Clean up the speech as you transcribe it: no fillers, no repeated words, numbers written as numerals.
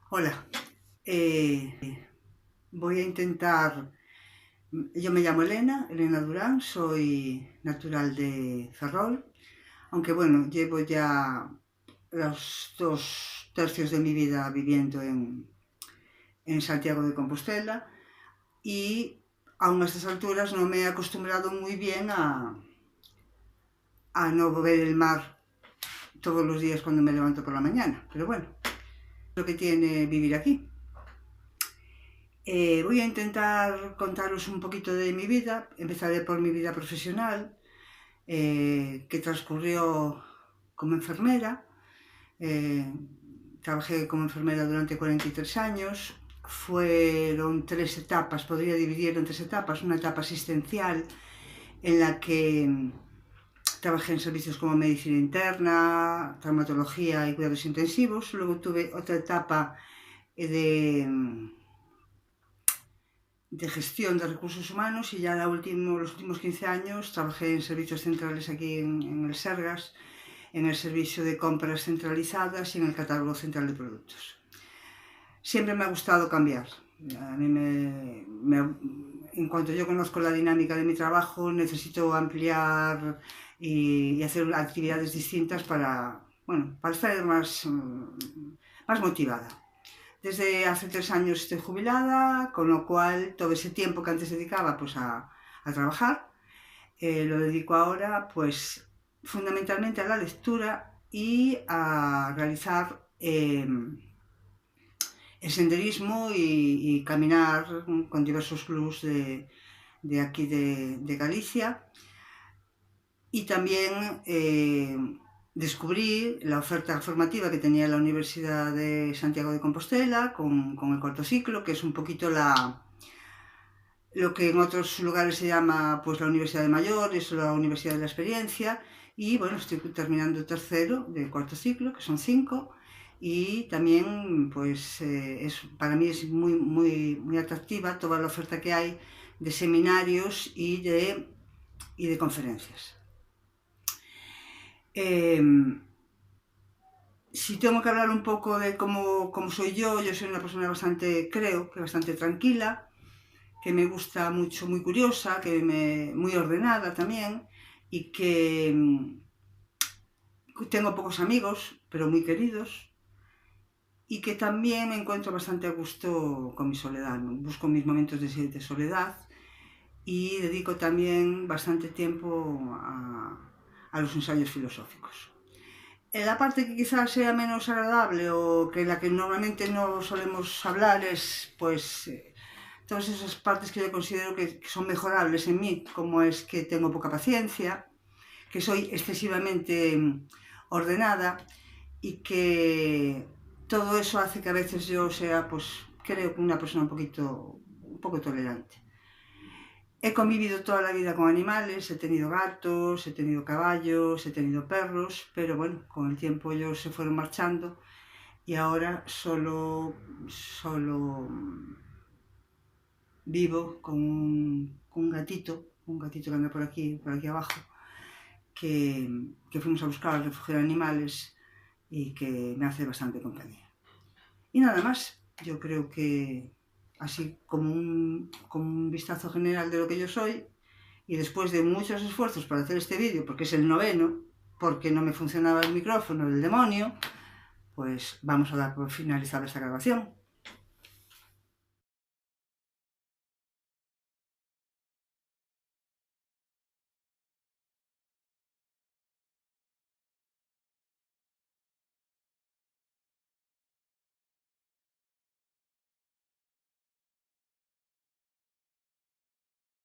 Hola, voy a intentar, yo me llamo Elena Durán, soy natural de Ferrol, aunque bueno, llevo ya los 2 tercios de mi vida viviendo en Santiago de Compostela y aún a estas alturas no me he acostumbrado muy bien a no ver el mar todos los días cuando me levanto por la mañana, pero bueno, lo que tiene vivir aquí. Voy a intentar contaros un poquito de mi vida. Empezaré por mi vida profesional, que transcurrió como enfermera. Eh, Trabajé como enfermera durante 43 años. Fueron 3 etapas, podría dividirlo en 3 etapas. Una etapa asistencial en la que trabajé en servicios como medicina interna, traumatología y cuidados intensivos. Luego tuve otra etapa de gestión de recursos humanos y ya los últimos 15 años trabajé en servicios centrales aquí en el Sergas, en el servicio de compras centralizadas y en el catálogo central de productos. Siempre me ha gustado cambiar. A mí en cuanto yo conozco la dinámica de mi trabajo, necesito ampliar y hacer actividades distintas para estar más motivada. Desde hace 3 años estoy jubilada, con lo cual todo ese tiempo que antes dedicaba a trabajar, lo dedico ahora pues fundamentalmente a la lectura y a realizar el senderismo y caminar con diversos clubs de aquí de Galicia. Y también descubrí la oferta formativa que tenía la Universidad de Santiago de Compostela con el cuarto ciclo, que es un poquito lo que en otros lugares se llama pues la Universidad de Mayores o la Universidad de la Experiencia. Y bueno, estoy terminando el tercero del cuarto ciclo, que son 5, y también pues para mí es muy atractiva toda la oferta que hay de seminarios y de conferencias. Si tengo que hablar un poco de cómo soy yo soy una persona creo que bastante tranquila, que me gusta mucho, muy curiosa, muy ordenada también, y que tengo pocos amigos, pero muy queridos, y que también me encuentro bastante a gusto con mi soledad. Busco mis momentos de soledad y dedico también bastante tiempo a los ensayos filosóficos. La parte que quizás sea menos agradable o que la que normalmente no solemos hablar es pues todas esas partes que yo considero que son mejorables en mí, como es que tengo poca paciencia, que soy excesivamente ordenada y que todo eso hace que a veces yo sea, pues creo que una persona un poco tolerante. He convivido toda la vida con animales, he tenido gatos, he tenido caballos, he tenido perros, pero bueno, con el tiempo ellos se fueron marchando y ahora solo vivo con un gatito que anda por aquí abajo, que fuimos a buscar al refugio de animales y que me hace bastante compañía. Y nada más, yo creo que así como un vistazo general de lo que yo soy, y después de muchos esfuerzos para hacer este vídeo, porque es el 9º, porque no me funcionaba el micrófono del demonio, pues vamos a dar por finalizada esta grabación.